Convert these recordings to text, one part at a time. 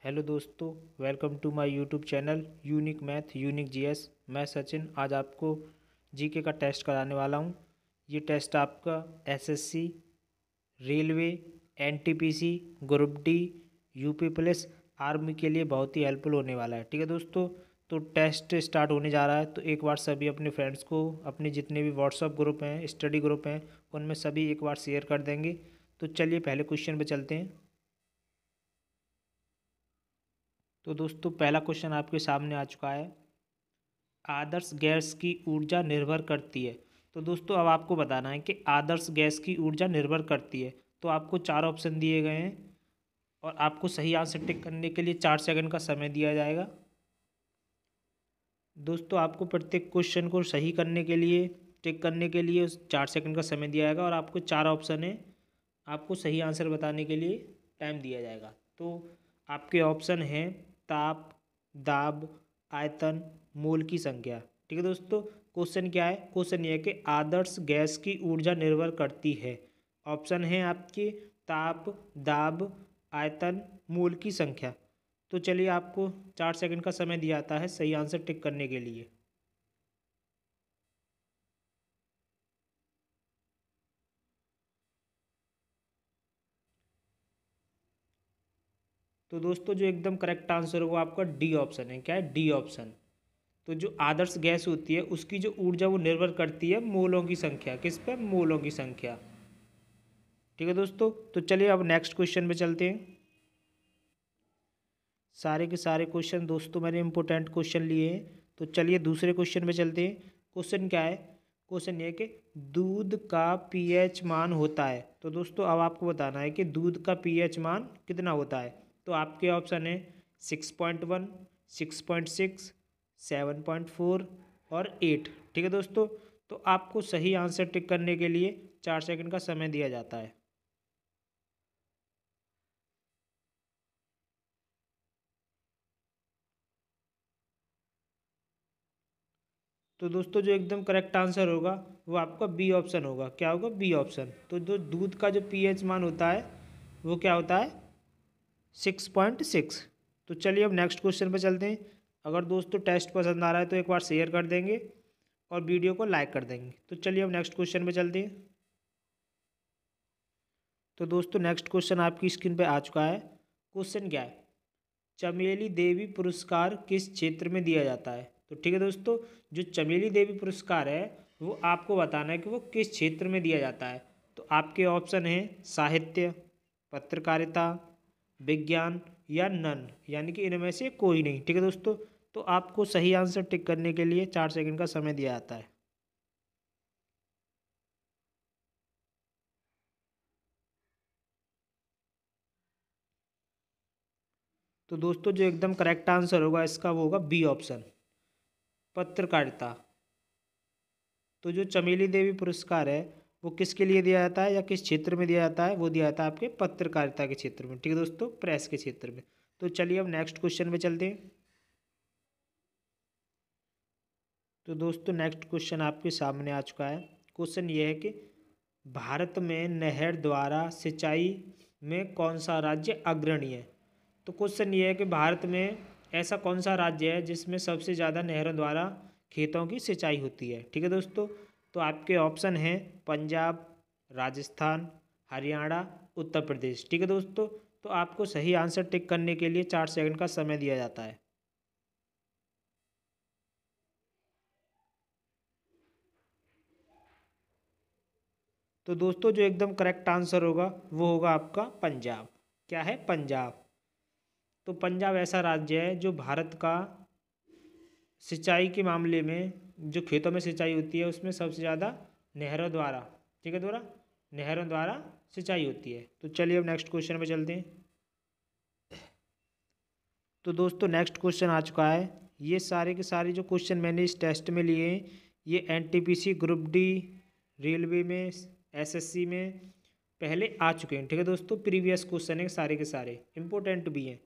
Hello दोस्तों, welcome to my YouTube channel unique math unique GS. मैं सचिन आज आपको जीके का टेस्ट कराने वाला हूँ। ये टेस्ट आपका SSC, railway, NTPC, group D, UP police, army के लिए बहुत ही हेल्पफुल होने वाला है। ठीक है दोस्तों, तो टेस्ट स्टार्ट होने जा रहा है। तो एक बार सभी अपने फ्रेंड्स को, अपने जितने भी व्हाट्सअप ग्रुप हैं, स्टडी ग्रुप हैं, उनमें सभी एक बार शेयर कर देंगे। तो चलिए पहले क्वेश्चन पे चलते हैं। तो दोस्तों पहला क्वेश्चन आपके सामने आ चुका है। आदर्श गैस की ऊर्जा निर्भर करती है। तो दोस्तों अब आपको बताना है कि आदर्श गैस की ऊर्जा निर्भर करती है। तो आपको चार ऑप्शन दिए गए हैं और आपको सही आंसर टिक करने के लिए 4 सेकंड का समय दिया जाएगा। दोस्तों आपको प्रत्येक क्वेश्चन को सही करने के लिए, टिक करने के लिए 4 सेकंड का समय दिया जाएगा और आपको चार ऑप्शन है, आपको सही आंसर बताने के लिए टाइम दिया जाएगा। तो आपके ऑप्शन हैं ताप, दाब, आयतन, मोल की संख्या। ठीक है दोस्तों, क्वेश्चन क्या है? क्वेश्चन ये है कि आदर्श गैस की ऊर्जा निर्भर करती है। ऑप्शन है आपके ताप, दाब, आयतन, मोल की संख्या। तो चलिए आपको 4 सेकंड का समय दिया जाता है सही आंसर टिक करने के लिए। तो दोस्तों जो एकदम करेक्ट आंसर होगा आपका डी ऑप्शन है। क्या है? D option. तो जो आदर्श गैस होती है उसकी जो ऊर्जा वो निर्भर करती है मोलों की संख्या। किस पे? मोलों की संख्या। ठीक है दोस्तों, तो चलिए अब नेक्स्ट क्वेश्चन पे चलते हैं। सारे के सारे क्वेश्चन दोस्तों मैंने इंपॉर्टेंट क्वेश्चन लिए हैं। तो चलिए दूसरे क्वेश्चन पे चलते हैं। क्वेश्चन क्या है? क्वेश्चन ये है कि दूध का पीएच मान होता है। तो दोस्तों अब आपको बताना है कि दूध का पीएच मान कितना होता है। तो आपके ऑप्शन है 6.1, 6.6, 7.4 और 8। ठीक है दोस्तों, तो आपको सही आंसर टिक करने के लिए 4 सेकंड का समय दिया जाता है। तो दोस्तों जो एकदम करेक्ट आंसर होगा वो आपका बी ऑप्शन होगा। क्या होगा? B option. तो जो दूध का जो पीएच मान होता है वो क्या होता है? 6.6। तो चलिए अब नेक्स्ट क्वेश्चन पे चलते हैं। अगर दोस्तों टेस्ट पसंद आ रहा है तो एक बार शेयर कर देंगे और वीडियो को लाइक कर देंगे। तो चलिए अब नेक्स्ट क्वेश्चन पे चलते हैं। तो दोस्तों नेक्स्ट क्वेश्चन आपकी स्क्रीन पे आ चुका है। क्वेश्चन क्या है? चमेली देवी पुरस्कार किस क्षेत्र में दिया जाता है? तो ठीक है दोस्तों, जो चमेली देवी पुरस्कार है वो आपको बताना है कि वो किस क्षेत्र में दिया जाता है। तो आपके ऑप्शन हैं साहित्य, पत्रकारिता, विज्ञान या नन, यानी कि इनमें से कोई नहीं। ठीक है दोस्तों, तो आपको सही आंसर टिक करने के लिए 4 सेकंड का समय दिया जाता है। तो दोस्तों जो एकदम करेक्ट आंसर होगा इसका वो होगा बी ऑप्शन, पत्रकारिता। तो जो चमेली देवी पुरस्कार है वो किसके लिए दिया जाता है या किस क्षेत्र में दिया जाता है? वो दिया जाता है आपके पत्रकारिता के क्षेत्र में। ठीक है दोस्तों, प्रेस के क्षेत्र में। तो चलिए अब नेक्स्ट क्वेश्चन पे चलते हैं। तो दोस्तों नेक्स्ट क्वेश्चन आपके सामने आ चुका है। क्वेश्चन ये है कि भारत में नहर द्वारा सिंचाई में कौन सा राज्य अग्रणी है? तो क्वेश्चन ये है कि भारत में ऐसा कौन सा राज्य है जिसमें सबसे ज़्यादा नहरों द्वारा खेतों की सिंचाई होती है। ठीक है दोस्तों, तो आपके ऑप्शन हैं पंजाब, राजस्थान, हरियाणा, उत्तर प्रदेश। ठीक है दोस्तों, तो आपको सही आंसर टिक करने के लिए 4 सेकंड का समय दिया जाता है। तो दोस्तों जो एकदम करेक्ट आंसर होगा वो होगा आपका पंजाब। क्या है? पंजाब। तो पंजाब ऐसा राज्य है जो भारत का सिंचाई के मामले में, जो खेतों में सिंचाई होती है उसमें सबसे ज़्यादा नहरों द्वारा, ठीक है द्वारा, नहरों द्वारा सिंचाई होती है। तो चलिए अब नेक्स्ट क्वेश्चन पे चलते हैं। तो दोस्तों नेक्स्ट क्वेश्चन आ चुका है। ये सारे के सारे जो क्वेश्चन मैंने इस टेस्ट में लिए हैं ये एनटीपीसी, ग्रुप डी, रेलवे में, एसएससी में पहले आ चुके हैं। ठीक है दोस्तों, प्रीवियस क्वेश्चन है सारे के सारे, इंपॉर्टेंट भी हैं।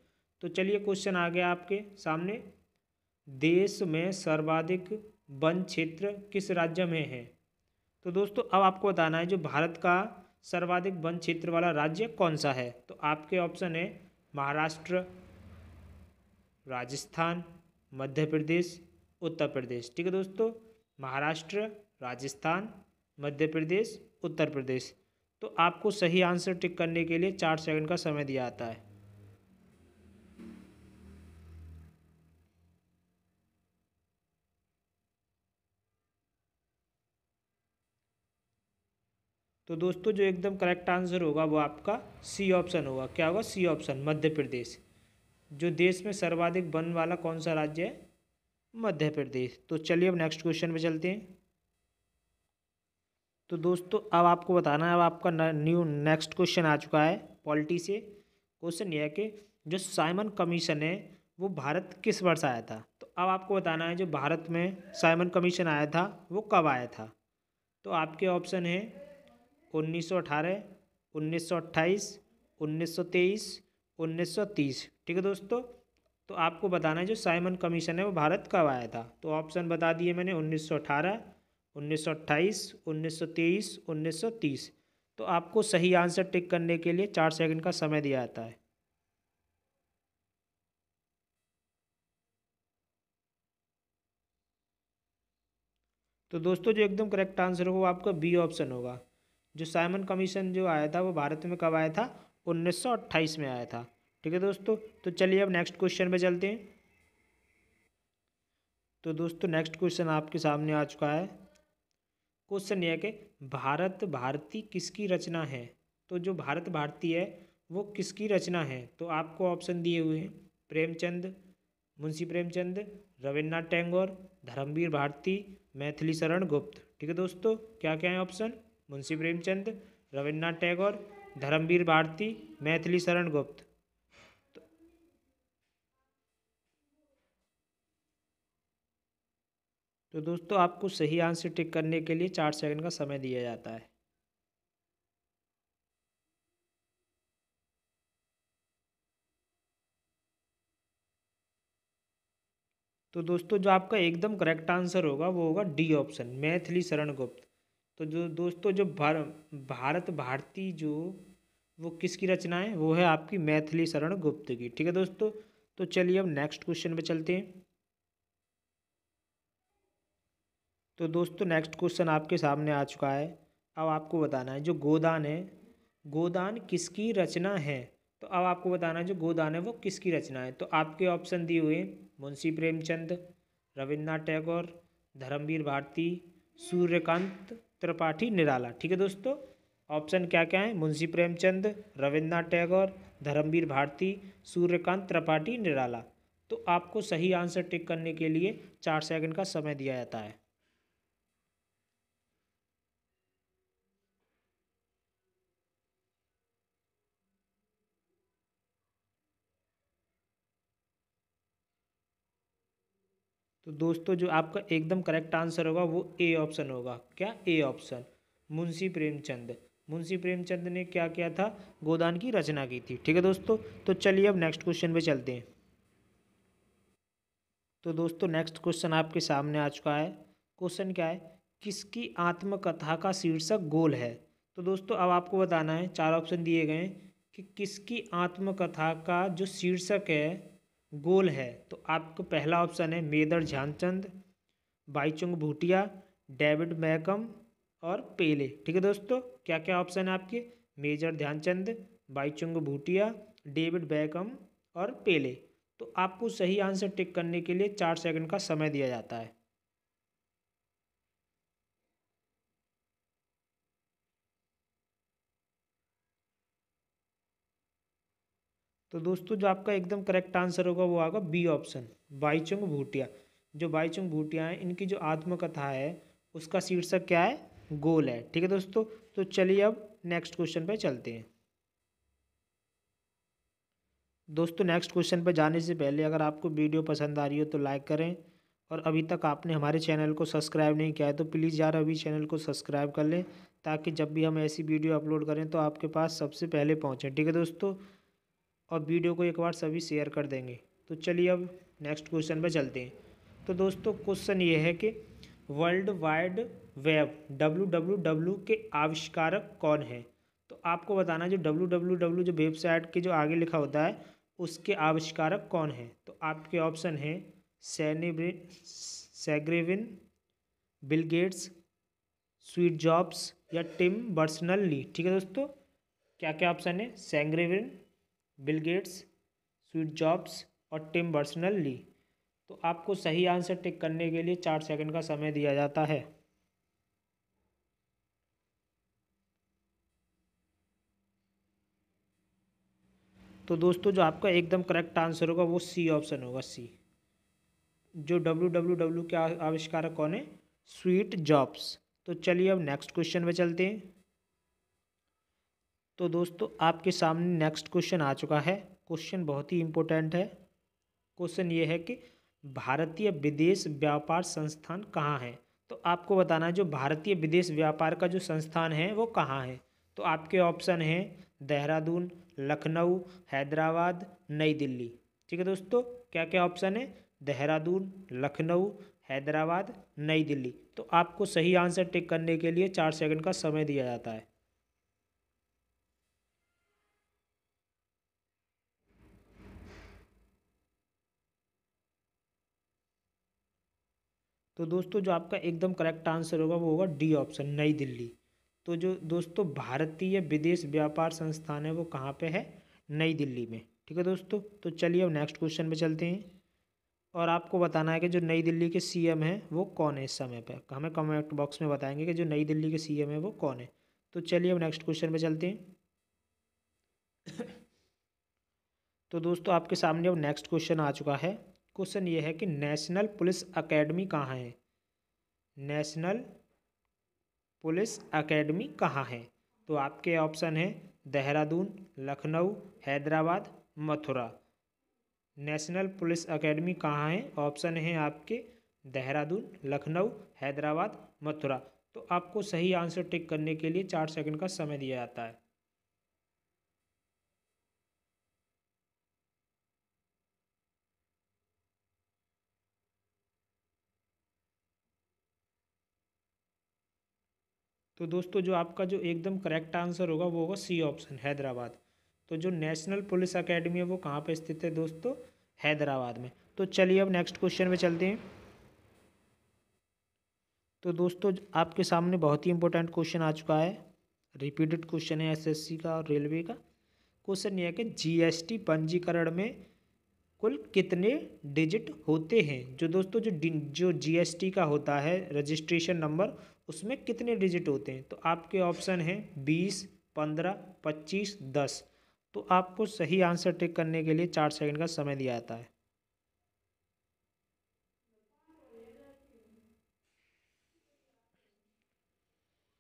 तो चलिए क्वेश्चन आ गया आपके सामने। देश में सर्वाधिक वन क्षेत्र किस राज्य में है? तो दोस्तों अब आपको बताना है जो भारत का सर्वाधिक वन क्षेत्र वाला राज्य कौन सा है। तो आपके ऑप्शन है महाराष्ट्र, राजस्थान, मध्य प्रदेश, उत्तर प्रदेश। ठीक है दोस्तों, महाराष्ट्र, राजस्थान, मध्य प्रदेश, उत्तर प्रदेश। तो आपको सही आंसर टिक करने के लिए 4 सेकंड का समय दिया जाता है। तो दोस्तों जो एकदम करेक्ट आंसर होगा वो आपका सी ऑप्शन होगा। क्या होगा? C option, Madhya Pradesh. जो देश में सर्वाधिक वन वाला कौन सा राज्य है? मध्य प्रदेश। तो चलिए अब नेक्स्ट क्वेश्चन पे चलते हैं। तो दोस्तों अब आपको बताना है, अब आपका न्यू नेक्स्ट क्वेश्चन आ चुका है पॉलिटी से। क्वेश्चन यह है कि जो साइमन कमीशन है वो भारत किस वर्ष आया था? तो अब आपको बताना है जो भारत में साइमन कमीशन आया था वो कब आया था। तो आपके ऑप्शन है 1918, 1928, 1923, 1930। ठीक है दोस्तों, तो आपको बताना है जो साइमन कमीशन है वो भारत कब आया था। तो ऑप्शन बता दिए मैंने, 1918, 1928, 1923, 1930। तो आपको सही आंसर टिक करने के लिए 4 सेकंड का समय दिया जाता है। तो दोस्तों जो एकदम करेक्ट आंसर होगा वो आपका बी ऑप्शन होगा। जो साइमन कमीशन जो आया था वो भारत में कब आया था? 1928 में आया था। ठीक है दोस्तों, तो चलिए अब नेक्स्ट क्वेश्चन पे चलते हैं। तो दोस्तों नेक्स्ट क्वेश्चन आपके सामने आ चुका है। क्वेश्चन ये है कि भारत भारती किसकी रचना है? तो जो भारत भारती है वो किसकी रचना है? तो आपको ऑप्शन दिए हुए हैं, प्रेमचंद, मुंशी प्रेमचंद, रविन्द्रनाथ टैगोर, धर्मवीर भारती, मैथिली शरण गुप्त। ठीक है दोस्तों, क्या क्या है ऑप्शन? मुंशी प्रेमचंद, रविन्द्रनाथ टैगोर, धर्मवीर भारती, मैथिली शरण गुप्त। तो दोस्तों आपको सही आंसर टिक करने के लिए 4 सेकंड का समय दिया जाता है। तो दोस्तों जो आपका एकदम करेक्ट आंसर होगा वो होगा डी ऑप्शन, मैथिली शरण गुप्त। तो जो दोस्तों जो भारत भारती जो वो किसकी रचना है? वो है आपकी मैथिली शरण गुप्त की। ठीक है दोस्तों, तो चलिए अब नेक्स्ट क्वेश्चन पे चलते हैं। तो दोस्तों नेक्स्ट क्वेश्चन आपके सामने आ चुका है। अब आपको बताना है जो गोदान है, गोदान किसकी रचना है? तो अब आपको बताना है जो गोदान है वो किसकी रचना है। तो आपके ऑप्शन दिए हुए हैं, मुंशी प्रेमचंद, रविन्द्रनाथ टैगोर, धर्मवीर भारती, सूर्यकांत त्रिपाठी निराला। ठीक है दोस्तों, ऑप्शन क्या क्या है? मुंशी प्रेमचंद, रविन्द्रनाथ टैगोर, धर्मवीर भारती, सूर्यकांत त्रिपाठी निराला। तो आपको सही आंसर टिक करने के लिए 4 सेकंड का समय दिया जाता है। तो दोस्तों जो आपका एकदम करेक्ट आंसर होगा वो ए ऑप्शन होगा। क्या? A option, Munshi Premchand. मुंशी प्रेमचंद ने क्या किया था? गोदान की रचना की थी। ठीक है दोस्तों, तो चलिए अब नेक्स्ट क्वेश्चन पे चलते हैं। तो दोस्तों नेक्स्ट क्वेश्चन आपके सामने आ चुका है। क्वेश्चन क्या है? किसकी आत्मकथा का शीर्षक गोल है? तो दोस्तों अब आपको बताना है, 4 ऑप्शन दिए गए हैं कि किसकी आत्मकथा का जो शीर्षक है गोल है। तो आपको पहला ऑप्शन है मेजर ध्यानचंद, बाईचुंग भूटिया, डेविड मैकम और पेले। ठीक है दोस्तों, क्या क्या ऑप्शन है आपके? Major Dhyan Chand, Baichung Bhutia, David Beckham और पेले। तो आपको सही आंसर टिक करने के लिए 4 सेकंड का समय दिया जाता है। तो दोस्तों जो आपका एकदम करेक्ट आंसर होगा वो आएगा बी ऑप्शन, बाईचुंग भूटिया। जो बाईचुंग भूटिया हैं इनकी जो आत्मकथा है उसका शीर्षक क्या है? गोल है। ठीक है दोस्तों, तो चलिए अब नेक्स्ट क्वेश्चन पे चलते हैं। दोस्तों नेक्स्ट क्वेश्चन पर जाने से पहले अगर आपको वीडियो पसंद आ रही हो तो लाइक करें, और अभी तक आपने हमारे चैनल को सब्सक्राइब नहीं किया है तो प्लीज़ यार अभी चैनल को सब्सक्राइब कर लें, ताकि जब भी हम ऐसी वीडियो अपलोड करें तो आपके पास सबसे पहले पहुँचें। ठीक है दोस्तों, और वीडियो को एक बार सभी शेयर कर देंगे। तो चलिए अब नेक्स्ट क्वेश्चन पर चलते हैं। तो दोस्तों क्वेश्चन ये है कि वर्ल्ड वाइड वेब WWW के आविष्कारक कौन है? तो आपको बताना जो WWW जो वेबसाइट के जो आगे लिखा होता है उसके आविष्कारक कौन हैं? तो आपके ऑप्शन हैं सैग्रेविन, बिल गेट्स, स्वीट जॉब्स या टिम बर्सनल ली। ठीक है दोस्तों, क्या क्या ऑप्शन है? सैग्रेविन, बिल गेट्स, स्वीट जॉब्स और टिम बर्सनल ली। तो आपको सही आंसर टिक करने के लिए 4 सेकंड का समय दिया जाता है। तो दोस्तों जो आपका एकदम करेक्ट आंसर होगा वो सी ऑप्शन होगा, सी। जो WWW के आविष्कारक कौन है? Sweet jobs. तो चलिए अब नेक्स्ट क्वेश्चन पे चलते हैं। तो दोस्तों आपके सामने नेक्स्ट क्वेश्चन आ चुका है। क्वेश्चन बहुत ही इम्पोर्टेंट है। क्वेश्चन ये है कि भारतीय विदेश व्यापार संस्थान कहाँ है? तो आपको बताना है जो भारतीय विदेश व्यापार का जो संस्थान है वो कहाँ है। तो आपके ऑप्शन हैं देहरादून, लखनऊ, हैदराबाद, नई दिल्ली। ठीक है दोस्तों, क्या क्या ऑप्शन है? देहरादून, लखनऊ, हैदराबाद, नई दिल्ली। तो आपको सही आंसर टिक करने के लिए 4 सेकंड का समय दिया जाता है। तो दोस्तों जो आपका एकदम करेक्ट आंसर होगा वो होगा डी ऑप्शन, नई दिल्ली। तो जो दोस्तों भारतीय विदेश व्यापार संस्थान है वो कहाँ पे है? नई दिल्ली में। ठीक है दोस्तों, तो चलिए अब नेक्स्ट क्वेश्चन पे चलते हैं। और आपको बताना है कि जो नई दिल्ली के CM हैं वो कौन है इस समय पे। हमें कमेंट बॉक्स में बताएंगे कि जो नई दिल्ली के CM है वो कौन है। तो चलिए अब नेक्स्ट क्वेश्चन पे चलते हैं। तो दोस्तों आपके सामने अब नेक्स्ट क्वेश्चन आ चुका है। क्वेश्चन ये है कि नेशनल पुलिस अकेडमी कहाँ है? नेशनल पुलिस अकेडमी कहाँ है? तो आपके ऑप्शन हैं Dehradun, Lucknow, Hyderabad, Mathura. National police academy कहाँ है? ऑप्शन हैं आपके देहरादून, लखनऊ, हैदराबाद, मथुरा। तो आपको सही आंसर टिक करने के लिए 4 सेकंड का समय दिया जाता है। तो दोस्तों जो आपका जो एकदम करेक्ट आंसर होगा वो होगा सी ऑप्शन, हैदराबाद। तो जो नेशनल पुलिस अकेडमी है वो कहाँ पे स्थित है दोस्तों? हैदराबाद में। तो चलिए अब नेक्स्ट क्वेश्चन पे चलते हैं। तो दोस्तों आपके सामने बहुत ही इंपॉर्टेंट क्वेश्चन आ चुका है। रिपीटेड क्वेश्चन है SSC का और रेलवे का। क्वेश्चन ये है कि GST पंजीकरण में कुल कितने डिजिट होते हैं? जो दोस्तों जो GST का होता है रजिस्ट्रेशन नंबर, उसमें कितने डिजिट होते हैं? तो आपके ऑप्शन हैं 20, 15, 25, 10। तो आपको सही आंसर टिक करने के लिए 4 सेकंड का समय दिया जाता है।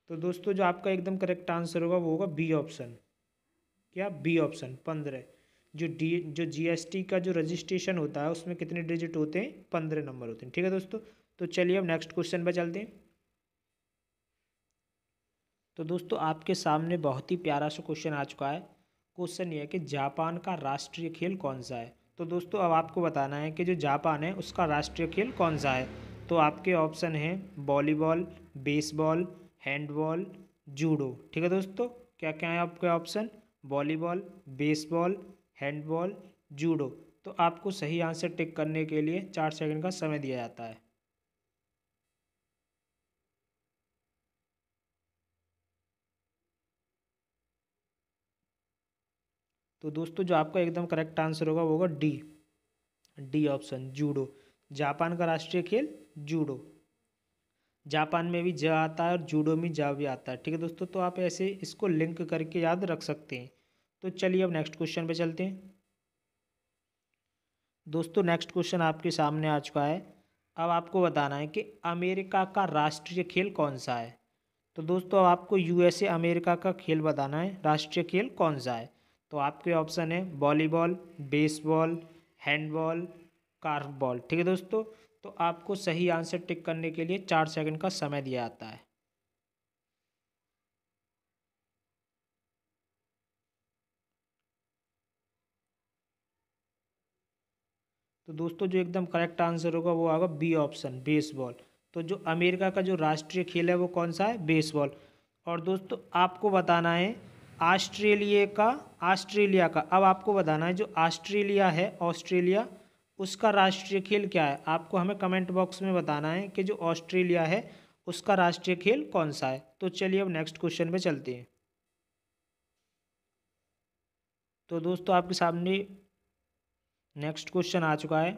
तो दोस्तों जो आपका एकदम करेक्ट आंसर होगा वो होगा बी ऑप्शन। क्या? B option, 15। जो GST का जो रजिस्ट्रेशन होता है उसमें कितने डिजिट होते हैं? 15 नंबर होते हैं। ठीक है दोस्तों, तो चलिए अब नेक्स्ट क्वेश्चन पर चलते हैं। तो दोस्तों आपके सामने बहुत ही प्यारा सा क्वेश्चन आ चुका है। क्वेश्चन ये है कि जापान का राष्ट्रीय खेल कौन सा है? तो दोस्तों अब आपको बताना है कि जो जापान है उसका राष्ट्रीय खेल कौन सा है। तो आपके ऑप्शन हैं वॉलीबॉल, बेसबॉल, हैंडबॉल, जूडो। ठीक है दोस्तों, क्या क्या है आपके option? Volleyball, baseball, handball, judo. तो आपको सही आंसर टिक करने के लिए 4 सेकंड का समय दिया जाता है। तो दोस्तों जो आपका एकदम करेक्ट आंसर होगा वो होगा D, D option, judo. Japan का राष्ट्रीय खेल जूडो। जापान में भी ज आता है और जूडो में जा भी आता है। ठीक है दोस्तों, तो आप ऐसे इसको लिंक करके याद रख सकते हैं। तो चलिए अब नेक्स्ट क्वेश्चन पे चलते हैं। दोस्तों नेक्स्ट क्वेश्चन आपके सामने आ चुका है। अब आपको बताना है कि अमेरिका का राष्ट्रीय खेल कौन सा है। तो दोस्तों अब आपको USA अमेरिका का खेल बताना है, राष्ट्रीय खेल कौन सा है। तो आपके ऑप्शन है वॉलीबॉल, बेसबॉल, हैंडबॉल, कार्फबॉल। ठीक है दोस्तों, तो आपको सही आंसर टिक करने के लिए 4 सेकंड का समय दिया जाता है। तो दोस्तों जो एकदम करेक्ट आंसर होगा वो आएगा बी ऑप्शन, बेसबॉल। तो जो अमेरिका का जो राष्ट्रीय खेल है वो कौन सा है? बेसबॉल। और दोस्तों आपको बताना है ऑस्ट्रेलिया का अब आपको बताना है जो ऑस्ट्रेलिया है, ऑस्ट्रेलिया, उसका राष्ट्रीय खेल क्या है। आपको हमें कमेंट बॉक्स में बताना है कि जो ऑस्ट्रेलिया है उसका राष्ट्रीय खेल कौन सा है। तो चलिए अब नेक्स्ट क्वेश्चन पे चलते हैं। तो दोस्तों आपके सामने नेक्स्ट क्वेश्चन आ चुका है।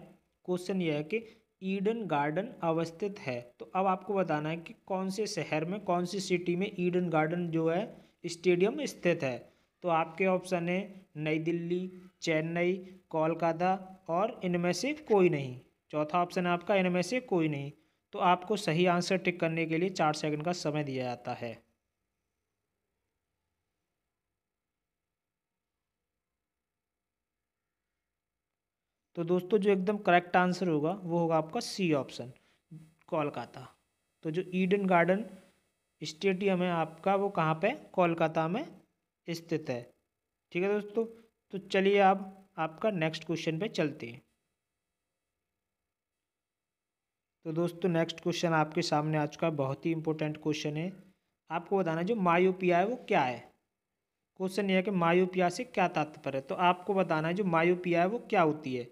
क्वेश्चन ये है कि ईडन गार्डन अवस्थित है। तो अब आपको बताना है कि कौन से शहर में, कौन सी सिटी में ईडन गार्डन जो है स्टेडियम स्थित है। तो आपके ऑप्शन है नई दिल्ली, चेन्नई, कोलकाता और इनमें से कोई नहीं। चौथा ऑप्शन है आपका इनमें से कोई नहीं। तो आपको सही आंसर टिक करने के लिए 4 सेकंड का समय दिया जाता है। तो दोस्तों जो एकदम करेक्ट आंसर होगा वो होगा आपका सी ऑप्शन, कोलकाता। तो जो ईडन गार्डन स्टेडियम है आपका वो कहाँ पे, कोलकाता में स्थित है। ठीक है दोस्तों। तो चलिए अब आपका नेक्स्ट क्वेश्चन पे चलते हैं। तो दोस्तों नेक्स्ट क्वेश्चन आपके सामने आ चुका है, बहुत ही इंपॉर्टेंट क्वेश्चन है। आपको बताना है जो मायोपिया है वो क्या है। क्वेश्चन ये है कि मायोपिया से क्या तात्पर्य है। तो आपको बताना है जो मायोपिया है वो क्या होती है।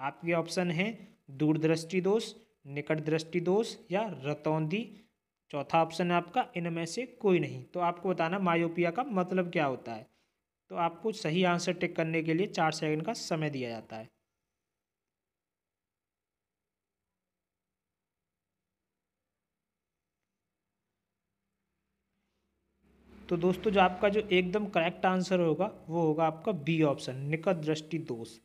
आपके ऑप्शन हैं दूरदृष्टि दोष, निकट दृष्टि दोष या रतौंधी। चौथा ऑप्शन है आपका इनमें से कोई नहीं। तो आपको बताना मायोपिया का मतलब क्या होता है। तो आपको सही आंसर टिक करने के लिए 4 सेकंड का समय दिया जाता है। तो दोस्तों जो आपका जो एकदम करेक्ट आंसर होगा वो होगा आपका बी ऑप्शन, निकट दृष्टि दोष।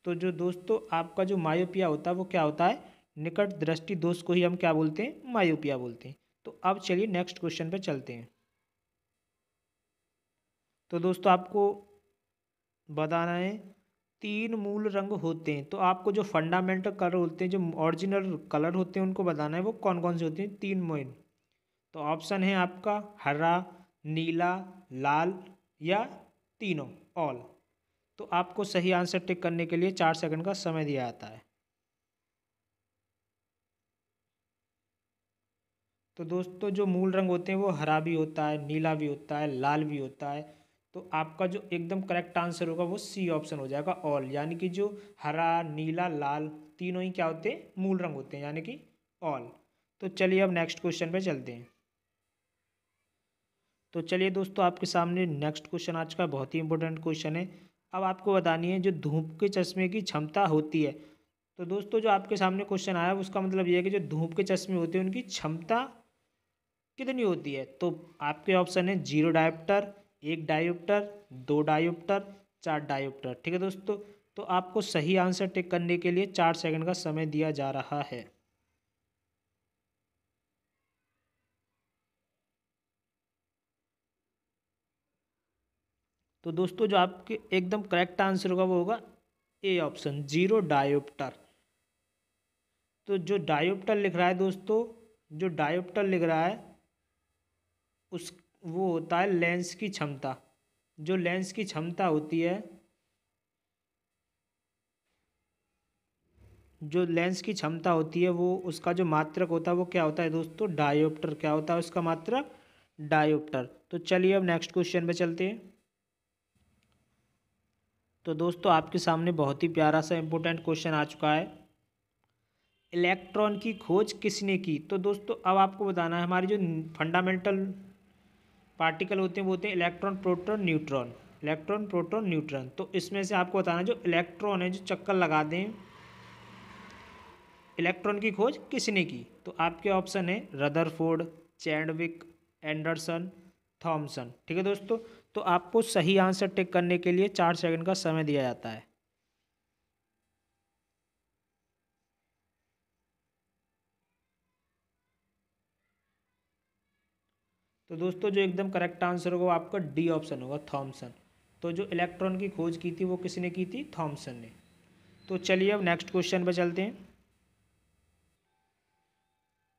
तो जो दोस्तों आपका जो मायोपिया होता है वो क्या होता है, निकट दृष्टि दोष को ही हम क्या बोलते हैं, मायोपिया बोलते हैं। तो अब चलिए नेक्स्ट क्वेश्चन पे चलते हैं। तो दोस्तों आपको बताना है 3 मूल रंग होते हैं। तो आपको जो फंडामेंटल कलर होते हैं, जो ओरिजिनल कलर होते हैं, उनको बताना है वो कौन कौन से होते हैं, 3 मेन। तो ऑप्शन है आपका हरा, नीला, लाल या तीनों, ऑल। तो आपको सही आंसर टिक करने के लिए 4 सेकंड का समय दिया जाता है। तो दोस्तों जो मूल रंग होते हैं वो हरा भी होता है, नीला भी होता है, लाल भी होता है। तो आपका जो एकदम करेक्ट आंसर होगा वो सी ऑप्शन हो जाएगा, ऑल। यानी कि जो हरा, नीला, लाल तीनों ही क्या होते हैं, मूल रंग होते हैं, यानी कि ऑल। तो चलिए अब नेक्स्ट क्वेश्चन पे चलते हैं। तो चलिए दोस्तों आपके सामने नेक्स्ट क्वेश्चन आज का बहुत ही इंपॉर्टेंट क्वेश्चन है। अब आपको बतानी है जो धूप के चश्मे की क्षमता होती है। तो दोस्तों जो आपके सामने क्वेश्चन आया उसका मतलब ये है कि जो धूप के चश्मे होते हैं उनकी क्षमता कितनी होती है। तो आपके ऑप्शन है 0 डायोप्टर, 1 डायोप्टर, 2 डायोप्टर, 4 डायोप्टर। ठीक है दोस्तों। तो आपको सही आंसर टिक करने के लिए 4 सेकंड का समय दिया जा रहा है। तो दोस्तों जो आपके एकदम करेक्ट आंसर होगा वो होगा ए ऑप्शन, 0 डायोप्टर। तो जो डायोप्टर लिख रहा है दोस्तों, जो डायोप्टर लिख रहा है उस वो होता है लेंस की क्षमता। जो लेंस की क्षमता होती है, जो लेंस की क्षमता होती है वो उसका जो मात्रक होता है वो क्या होता है दोस्तों, डायोप्टर। क्या होता है उसका मात्रक, डायोप्टर। तो चलिए अब नेक्स्ट क्वेश्चन पे चलते हैं। तो दोस्तों आपके सामने बहुत ही प्यारा सा इंपॉर्टेंट क्वेश्चन आ चुका है। इलेक्ट्रॉन की खोज किसने की। तो दोस्तों अब आपको बताना है हमारी जो फंडामेंटल पार्टिकल होते हैं वो होते हैं electron, proton, neutron. Electron, proton, neutron. तो इसमें से आपको बताना है जो इलेक्ट्रॉन है जो चक्कर लगा दें, इलेक्ट्रॉन की खोज किसने की। तो आपके ऑप्शन है रदरफोर्ड, चैडविक, एंडरसन, थॉमसन। ठीक है दोस्तों। तो आपको सही आंसर टिक करने के लिए 4 सेकंड का समय दिया जाता है। तो दोस्तों जो एकदम करेक्ट आंसर होगा वो आपका डी ऑप्शन होगा, थॉमसन। तो जो इलेक्ट्रॉन की खोज की थी वो किसने की थी, थॉमसन ने। तो चलिए अब नेक्स्ट क्वेश्चन पर चलते हैं।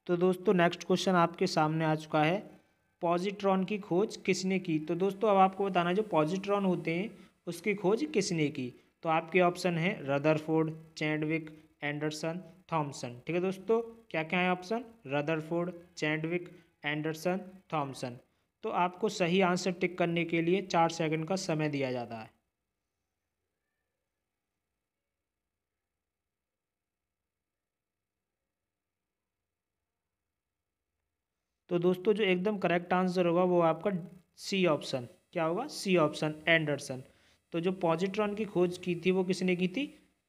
तो दोस्तों नेक्स्ट क्वेश्चन आपके सामने आ चुका है, पॉजिट्रॉन की खोज किसने की। तो दोस्तों अब आपको बताना है जो पॉजिट्रॉन होते हैं उसकी खोज किसने की। तो आपके ऑप्शन है रदरफोर्ड, चैडविक, एंडरसन, थॉमसन। ठीक है दोस्तों। क्या क्या है option, Rutherford, Chadwick, Anderson, Thomson. तो आपको सही आंसर टिक करने के लिए 4 सेकंड का समय दिया जाता है। तो दोस्तों जो एकदम करेक्ट आंसर होगा वो आपका सी ऑप्शन, क्या होगा, सी ऑप्शन, एंडरसन। तो जो पॉजिट्रॉन की खोज की थी वो किसने की थी,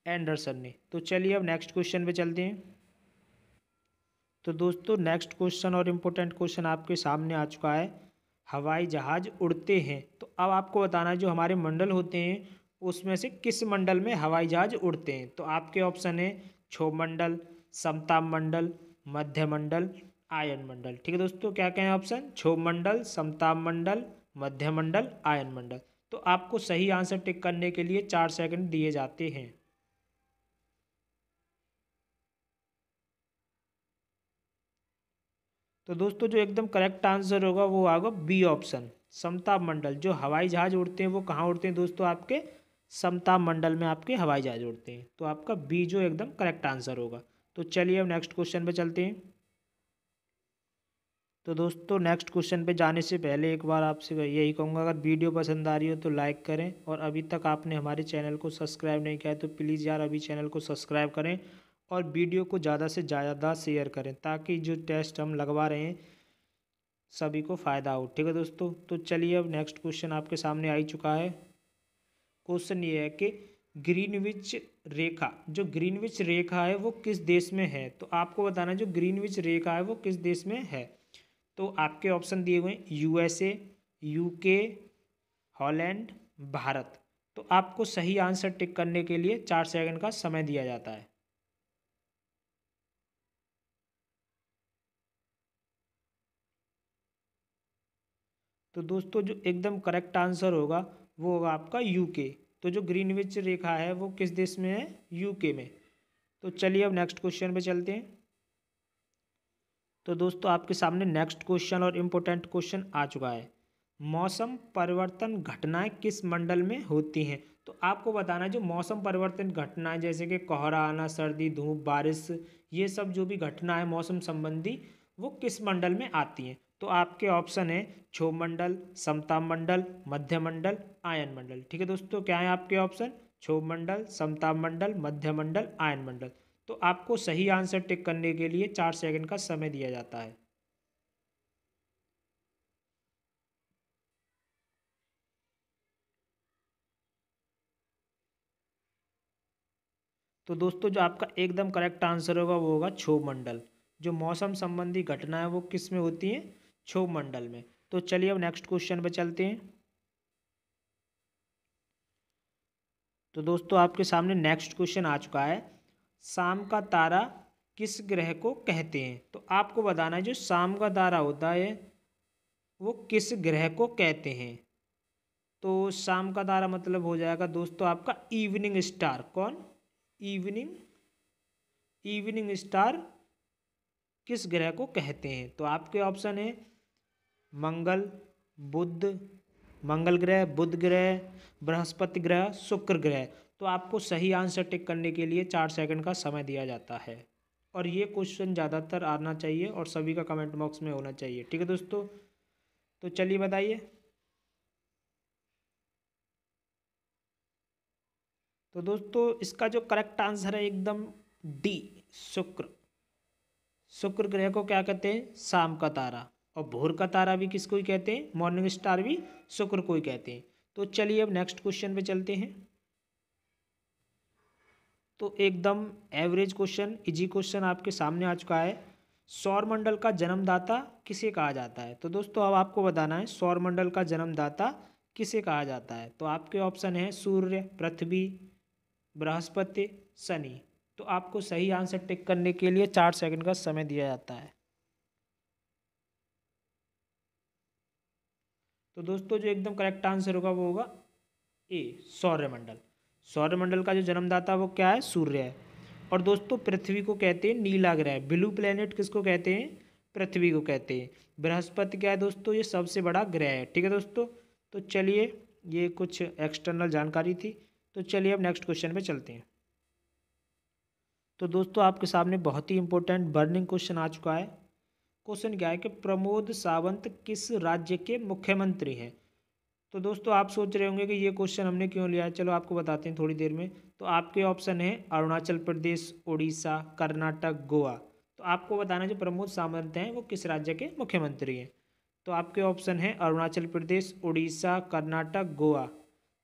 एंडरसन ने। तो चलिए अब नेक्स्ट क्वेश्चन पे चलते हैं। तो दोस्तों नेक्स्ट क्वेश्चन और इम्पोर्टेंट क्वेश्चन आपके सामने आ चुका है। हवाई जहाज उड़ते हैं, तो अब आपको बताना है जो हमारे मंडल होते हैं उसमें से किस मंडल में हवाई जहाज उड़ते हैं। तो आपके ऑप्शन है क्षोभ मंडल, समताप मंडल, मध्य मंडल, आयन मंडल। ठीक है दोस्तों, क्या क्या है ऑप्शन, क्षोभ मंडल, समताप मंडल, मध्य मंडल, आयन मंडल। तो आपको सही आंसर टिक करने के लिए 4 सेकंड दिए जाते हैं। तो दोस्तों जो एकदम करेक्ट आंसर होगा वो होगा बी ऑप्शन, समताप मंडल। जो हवाई जहाज उड़ते हैं वो कहाँ उड़ते हैं दोस्तों, आपके समताप मंडल में आपके हवाई जहाज उड़ते हैं। तो आपका बी जो एकदम करेक्ट आंसर होगा। तो चलिए अब नेक्स्ट क्वेश्चन पे चलते हैं। तो दोस्तों नेक्स्ट क्वेश्चन पे जाने से पहले एक बार आपसे यही कहूँगा, अगर वीडियो पसंद आ रही हो तो लाइक करें, और अभी तक आपने हमारे चैनल को सब्सक्राइब नहीं किया है तो प्लीज़ यार अभी चैनल को सब्सक्राइब करें, और वीडियो को ज़्यादा से ज़्यादा शेयर करें ताकि जो टेस्ट हम लगवा रहे हैं सभी को फ़ायदा हो। ठीक है दोस्तों, तो चलिए अब नेक्स्ट क्वेश्चन आपके सामने आ ही चुका है। क्वेश्चन ये है कि ग्रीनविच रेखा, जो ग्रीनविच रेखा है वो किस देश में है। तो आपको बताना है जो ग्रीनविच रेखा है वो किस देश में है। तो आपके ऑप्शन दिए हुए हैं यूएसए, यूके, हॉलैंड, भारत। तो आपको सही आंसर टिक करने के लिए 4 सेकंड का समय दिया जाता है। तो दोस्तों जो एकदम करेक्ट आंसर होगा वो होगा आपका यूके। तो जो ग्रीनविच रेखा है वो किस देश में है, यूके में। तो चलिए अब नेक्स्ट क्वेश्चन पे चलते हैं। तो दोस्तों आपके सामने नेक्स्ट क्वेश्चन और इम्पोर्टेंट क्वेश्चन आ चुका है। मौसम परिवर्तन घटनाएं किस मंडल में होती हैं। तो आपको बताना है जो मौसम परिवर्तन घटनाएं जैसे कि कोहरा आना, सर्दी, धूप, बारिश, ये सब जो भी घटना है मौसम संबंधी वो किस मंडल में आती हैं। तो आपके ऑप्शन है क्षोभ मंडल, समताप मंडल, मध्य मंडल, आयन मंडल। ठीक है दोस्तों, क्या है आपके ऑप्शन, क्षोभ मंडल, समताप मंडल, मध्य मंडल, आयन मंडल। तो आपको सही आंसर टिक करने के लिए 4 सेकंड का समय दिया जाता है। तो दोस्तों जो आपका एकदम करेक्ट आंसर होगा वो होगा क्षोभ मंडल। जो मौसम संबंधी घटना है वो किस में होती है, क्षोभ मंडल में। तो चलिए अब नेक्स्ट क्वेश्चन पे चलते हैं। तो दोस्तों आपके सामने नेक्स्ट क्वेश्चन आ चुका है। शाम का तारा किस ग्रह को कहते हैं। तो आपको बताना है जो शाम का तारा होता है वो किस ग्रह को कहते हैं। तो शाम का तारा मतलब हो जाएगा दोस्तों आपका इवनिंग स्टार। कौन, इवनिंग, इवनिंग स्टार किस ग्रह को कहते हैं। तो आपके ऑप्शन है मंगल, बुध, मंगल ग्रह, बुध ग्रह, बृहस्पति ग्रह, शुक्र ग्रह। तो आपको सही आंसर टिक करने के लिए 4 सेकंड का समय दिया जाता है, और ये क्वेश्चन ज़्यादातर आना चाहिए और सभी का कमेंट बॉक्स में होना चाहिए। ठीक है दोस्तों, तो चलिए बताइए। तो दोस्तों इसका जो करेक्ट आंसर है एकदम डी, शुक्र। शुक्र ग्रह को क्या कहते हैं, शाम का तारा। और भोर का तारा भी किसको ही कहते हैं, मॉर्निंग स्टार भी शुक्र को ही कहते हैं। तो चलिए अब नेक्स्ट क्वेश्चन पे चलते हैं। तो एकदम एवरेज क्वेश्चन, इजी क्वेश्चन आपके सामने आ चुका है। सौरमंडल का जन्मदाता किसे कहा जाता है। तो दोस्तों अब आपको बताना है सौरमंडल का जन्मदाता किसे कहा जाता है। तो आपके ऑप्शन है सूर्य, पृथ्वी, बृहस्पति, शनि। तो आपको सही आंसर टिक करने के लिए 4 सेकंड का समय दिया जाता है। तो दोस्तों जो एकदम करेक्ट आंसर होगा वो होगा ए, सौरमंडल। सौरमंडल का जो जन्मदाता वो क्या है, सूर्य है। और दोस्तों पृथ्वी को कहते हैं नीला ग्रह, ब्लू प्लेनेट किसको कहते हैं, पृथ्वी को कहते हैं। बृहस्पति क्या है दोस्तों, ये सबसे बड़ा ग्रह है। ठीक है दोस्तों, तो चलिए ये कुछ एक्सटर्नल जानकारी थी। तो चलिए अब नेक्स्ट क्वेश्चन पे चलते हैं। तो दोस्तों आपके सामने बहुत ही इंपॉर्टेंट बर्निंग क्वेश्चन आ चुका है। क्वेश्चन क्या है कि प्रमोद सावंत किस राज्य के मुख्यमंत्री हैं। तो दोस्तों आप सोच रहे होंगे कि ये क्वेश्चन हमने क्यों लिया है, चलो आपको बताते हैं थोड़ी देर में। तो आपके ऑप्शन है अरुणाचल प्रदेश, उड़ीसा, कर्नाटक, गोवा। तो आपको बताना है जो प्रमोद सावंत हैं वो किस राज्य के मुख्यमंत्री हैं। तो आपके ऑप्शन है अरुणाचल प्रदेश, उड़ीसा, कर्नाटक, गोवा।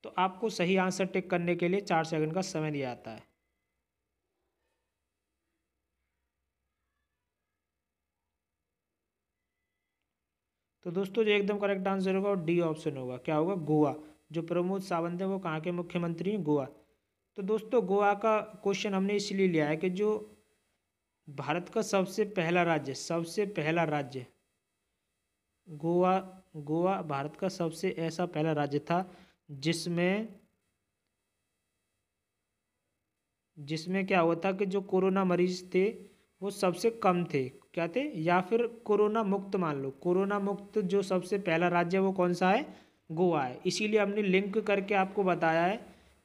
तो आपको सही आंसर टिक करने के लिए 4 सेकंड का समय दिया जाता है। तो दोस्तों जो एकदम करेक्ट आंसर होगा वो डी ऑप्शन होगा। क्या होगा? गोवा। जो प्रमोद सावंत है वो कहाँ के मुख्यमंत्री हैं? गोवा। तो दोस्तों गोवा का क्वेश्चन हमने इसलिए लिया है कि जो भारत का सबसे पहला राज्य गोवा। गोवा भारत का सबसे ऐसा पहला राज्य था जिसमें जिसमें क्या हुआ था कि जो कोरोना मरीज थे वो सबसे कम थे। क्या थे? या फिर कोरोना मुक्त मान लो। कोरोना मुक्त जो सबसे पहला राज्य है वो कौन सा है? गोवा है। इसीलिए हमने लिंक करके आपको बताया है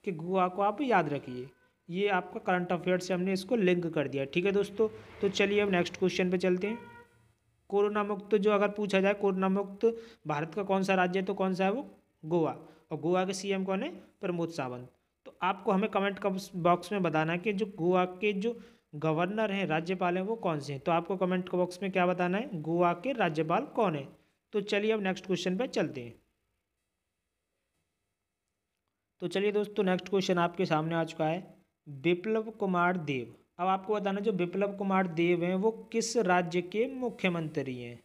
कि गोवा को आप याद रखिए। ये आपका करंट अफेयर से हमने इसको लिंक कर दिया। ठीक है दोस्तों, तो चलिए अब नेक्स्ट क्वेश्चन पे चलते हैं। कोरोना मुक्त जो अगर पूछा जाए कोरोना मुक्त भारत का कौन सा राज्य है तो कौन सा है वो? गोवा। और गोवा के सीएम कौन है? प्रमोद सावंत। तो आपको हमें कमेंट बॉक्स में बताना है कि जो गोवा के जो गवर्नर हैं, राज्यपाल हैं, वो कौन से हैं। तो आपको कमेंट बॉक्स में क्या बताना है? गोवा के राज्यपाल कौन है। तो चलिए अब नेक्स्ट क्वेश्चन पे चलते हैं। तो चलिए दोस्तों नेक्स्ट क्वेश्चन आपके सामने आ चुका है। बिप्लब कुमार देव। अब आपको बताना जो बिप्लब कुमार देव हैं वो किस राज्य के मुख्यमंत्री हैं।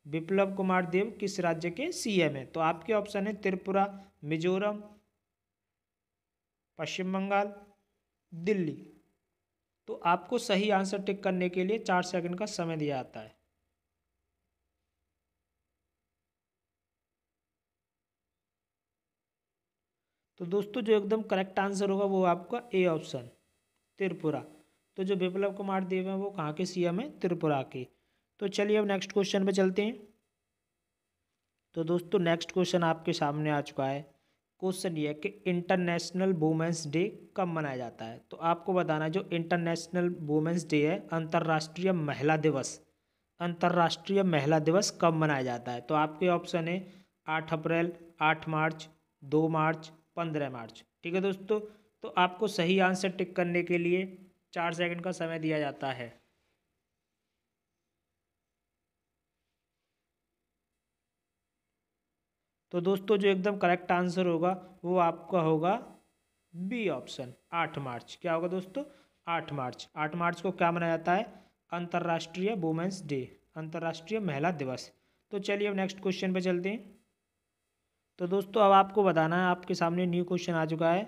बिप्लब कुमार देव किस राज्य के सीएम हैं। तो आपके ऑप्शन है त्रिपुरा, मिजोरम, पश्चिम बंगाल, दिल्ली। तो आपको सही आंसर टिक करने के लिए 4 सेकंड का समय दिया जाता है। तो दोस्तों जो एकदम करेक्ट आंसर होगा वो आपका ए ऑप्शन, त्रिपुरा। तो जो बिप्लब कुमार देव हैं वो कहाँ के सीएम हैं? त्रिपुरा के। तो चलिए अब नेक्स्ट क्वेश्चन पे चलते हैं। तो दोस्तों नेक्स्ट क्वेश्चन आपके सामने आ चुका है। क्वेश्चन ये है कि इंटरनेशनल वुमेंस डे कब मनाया जाता है। तो आपको बताना है जो इंटरनेशनल वुमेंस डे है, अंतर्राष्ट्रीय महिला दिवस, अंतर्राष्ट्रीय महिला दिवस कब मनाया जाता है। तो आपके ऑप्शन है 8 अप्रैल, 8 मार्च, 2 मार्च, 15 मार्च। ठीक है दोस्तों, तो आपको सही आंसर टिक करने के लिए 4 सेकंड का समय दिया जाता है। तो दोस्तों जो एकदम करेक्ट आंसर होगा वो आपका होगा बी ऑप्शन, 8 मार्च। क्या होगा दोस्तों? 8 मार्च। 8 मार्च को क्या मनाया जाता है? अंतर्राष्ट्रीय वुमेंस डे, अंतर्राष्ट्रीय महिला दिवस। तो चलिए अब नेक्स्ट क्वेश्चन पे चलते हैं। तो दोस्तों अब आपको बताना है, आपके सामने न्यू क्वेश्चन आ चुका है।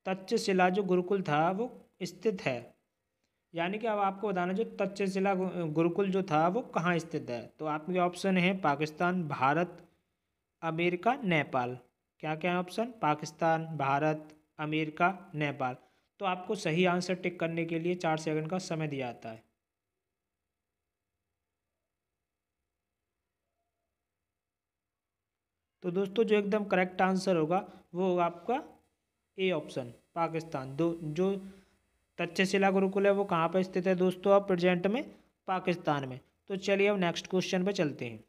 तक्षशिला जो गुरुकुल था वो स्थित है, यानी कि अब आपको बताना जो तक्षशिला गुरुकुल जो था वो कहाँ स्थित है। तो आपके ऑप्शन है पाकिस्तान, भारत, अमेरिका, नेपाल। क्या क्या है ऑप्शन? पाकिस्तान, भारत, अमेरिका, नेपाल। तो आपको सही आंसर टिक करने के लिए 4 सेकंड का समय दिया जाता है। तो दोस्तों जो एकदम करेक्ट आंसर होगा वो होगा आपका ए ऑप्शन, पाकिस्तान। दो जो तक्षशिला गुरुकुल है वो कहाँ पर स्थित है दोस्तों? अब प्रेजेंट में पाकिस्तान में। तो चलिए अब नेक्स्ट क्वेश्चन पे चलते हैं।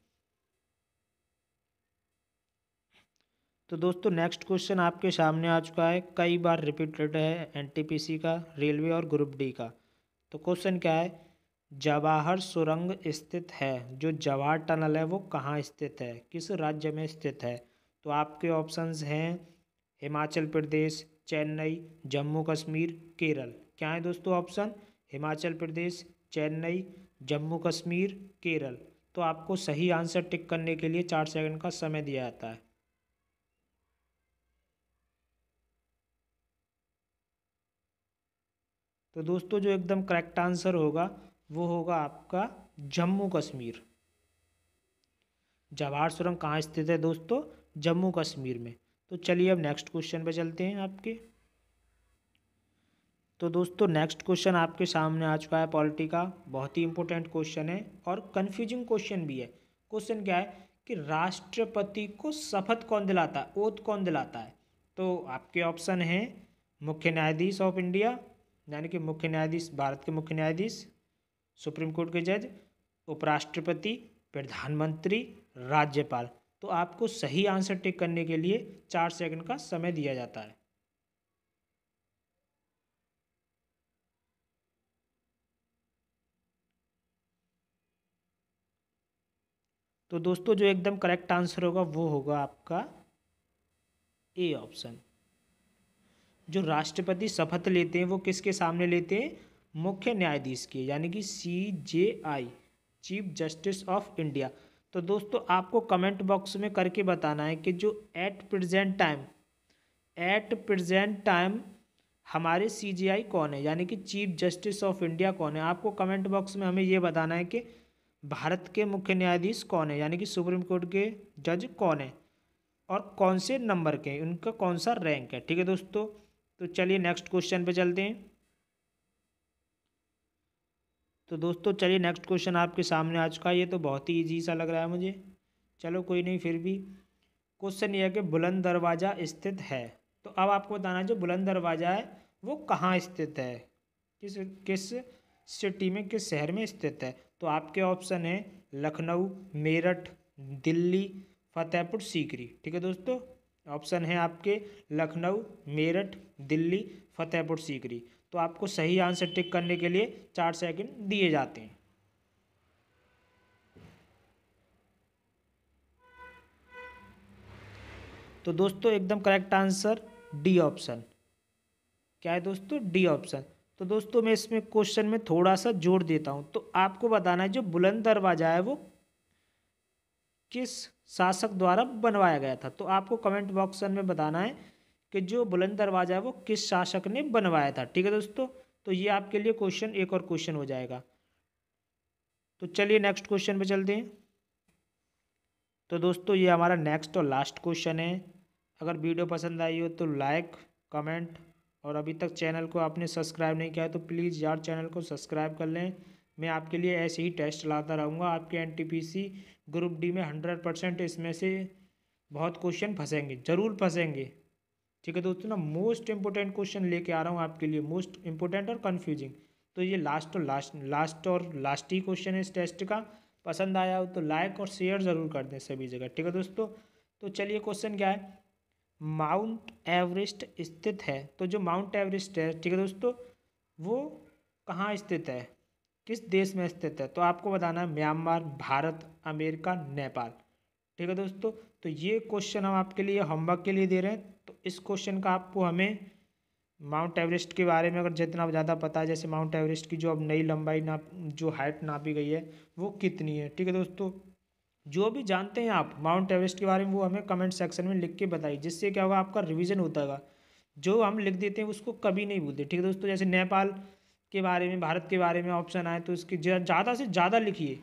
तो दोस्तों नेक्स्ट क्वेश्चन आपके सामने आ चुका है, कई बार रिपीटेड है, एनटीपीसी का, रेलवे और ग्रुप डी का। तो क्वेश्चन क्या है? जवाहर सुरंग स्थित है, जो जवाहर टनल है वो कहाँ स्थित है, किस राज्य में स्थित है। तो आपके ऑप्शंस हैं हिमाचल प्रदेश, चेन्नई, जम्मू कश्मीर, केरल। क्या है दोस्तों ऑप्शन? हिमाचल प्रदेश, चेन्नई, जम्मू कश्मीर, केरल। तो आपको सही आंसर टिक करने के लिए 4 सेकंड का समय दिया जाता है। तो दोस्तों जो एकदम करेक्ट आंसर होगा वो होगा आपका जम्मू कश्मीर। जवाहर सुरंग कहाँ स्थित है दोस्तों? जम्मू कश्मीर में। तो चलिए अब नेक्स्ट क्वेश्चन पे चलते हैं आपके। तो दोस्तों नेक्स्ट क्वेश्चन आपके सामने आ चुका है पॉलिटी का, बहुत ही इंपॉर्टेंट क्वेश्चन है और कंफ्यूजिंग क्वेश्चन भी है। क्वेश्चन क्या है कि राष्ट्रपति को शपथ कौन दिलाता है, ओथ कौन दिलाता है। तो आपके ऑप्शन हैं मुख्य न्यायाधीश ऑफ इंडिया, यानी कि मुख्य न्यायाधीश, भारत के मुख्य न्यायाधीश, सुप्रीम कोर्ट के जज, उपराष्ट्रपति, प्रधानमंत्री, राज्यपाल। तो आपको सही आंसर टिक करने के लिए 4 सेकंड का समय दिया जाता है। तो दोस्तों जो एकदम करेक्ट आंसर होगा वो होगा आपका ए ऑप्शन। जो राष्ट्रपति शपथ लेते हैं वो किसके सामने लेते हैं? मुख्य न्यायाधीश के, यानी कि CJI, chief justice of India. तो दोस्तों आपको कमेंट बॉक्स में करके बताना है कि जो एट प्रेजेंट टाइम हमारे CJI कौन है, यानी कि चीफ जस्टिस ऑफ इंडिया कौन है। आपको कमेंट बॉक्स में हमें ये बताना है कि भारत के मुख्य न्यायाधीश कौन है, यानी कि सुप्रीम कोर्ट के जज कौन है और कौन से नंबर के, उनका कौन सा रैंक है। ठीक है दोस्तों, तो चलिए नेक्स्ट क्वेश्चन पे चलते हैं। तो दोस्तों चलिए नेक्स्ट क्वेश्चन आपके सामने आ चुका है। ये तो बहुत ही ईजी सा लग रहा है मुझे, चलो कोई नहीं। फिर भी क्वेश्चन ये है कि बुलंद दरवाज़ा स्थित है। तो अब आपको बताना है जो बुलंद दरवाज़ा है वो कहाँ स्थित है, किस किस सिटी में, किस शहर में स्थित है। तो आपके ऑप्शन है लखनऊ, मेरठ, दिल्ली, फतेहपुर सीकरी। ठीक है दोस्तों, ऑप्शन है आपके लखनऊ, मेरठ, दिल्ली, फतेहपुर सीकरी। तो आपको सही आंसर टिक करने के लिए 4 सेकंड दिए जाते हैं। तो दोस्तों एकदम करेक्ट आंसर डी ऑप्शन। क्या है दोस्तों? D option. तो दोस्तों मैं इसमें क्वेश्चन में थोड़ा सा जोड़ देता हूँ। तो आपको बताना है जो बुलंद दरवाजा है वो किस शासक द्वारा बनवाया गया था। तो आपको कमेंट बॉक्स में बताना है कि जो बुलंद दरवाजा है वो किस शासक ने बनवाया था। ठीक है दोस्तों, तो ये आपके लिए क्वेश्चन, एक और क्वेश्चन हो जाएगा। तो चलिए नेक्स्ट क्वेश्चन पे चलते हैं। तो दोस्तों ये हमारा नेक्स्ट और लास्ट क्वेश्चन है। अगर वीडियो पसंद आई हो तो लाइक, कमेंट, और अभी तक चैनल को आपने सब्सक्राइब नहीं किया है तो प्लीज़ यार चैनल को सब्सक्राइब कर लें। मैं आपके लिए ऐसे ही टेस्ट लाता रहूँगा। आपके NTPC ग्रुप डी में 100% इसमें से बहुत क्वेश्चन फंसेंगे, ज़रूर फंसेंगे। ठीक है दोस्तों ना, मोस्ट इंपॉर्टेंट क्वेश्चन लेके आ रहा हूँ आपके लिए, मोस्ट इंपॉर्टेंट और कन्फ्यूजिंग। तो ये लास्ट ही क्वेश्चन है इस टेस्ट का। पसंद आया हो तो लाइक और शेयर ज़रूर कर दें सभी जगह। ठीक है दोस्तों, तो चलिए क्वेश्चन क्या है। माउंट एवरेस्ट स्थित है। तो जो माउंट एवरेस्ट है, ठीक है दोस्तों, वो कहाँ स्थित है, किस देश में स्थित है। तो आपको बताना है म्यांमार, भारत, अमेरिका, नेपाल। ठीक है दोस्तों, तो ये क्वेश्चन हम आपके लिए होमवर्क के लिए दे रहे हैं। तो इस क्वेश्चन का आपको हमें माउंट एवरेस्ट के बारे में अगर जितना ज़्यादा पता है, जैसे माउंट एवरेस्ट की जो अब नई लंबाई जो हाइट नापी गई है वो कितनी है। ठीक है दोस्तों, जो भी जानते हैं आप माउंट एवरेस्ट के बारे में वो हमें कमेंट सेक्शन में लिख के बताइए, जिससे क्या होगा आपका रिवीजन होता होगा। जो हम लिख देते हैं उसको कभी नहीं भूलते। ठीक है दोस्तों, जैसे नेपाल के बारे में, भारत के बारे में ऑप्शन आए तो इसकी ज़्यादा से ज़्यादा लिखिए।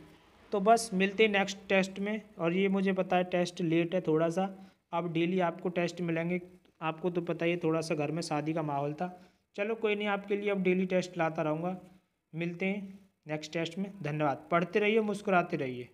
तो बस मिलते हैं नेक्स्ट टेस्ट में। और ये मुझे पता है टेस्ट लेट है थोड़ा सा, अब डेली आपको टेस्ट मिलेंगे। आपको तो पता ही है, थोड़ा सा घर में शादी का माहौल था। चलो कोई नहीं, आपके लिए अब डेली टेस्ट लाता रहूँगा। मिलते हैं नेक्स्ट टेस्ट में। धन्यवाद। पढ़ते रहिए, मुस्कुराते रहिए।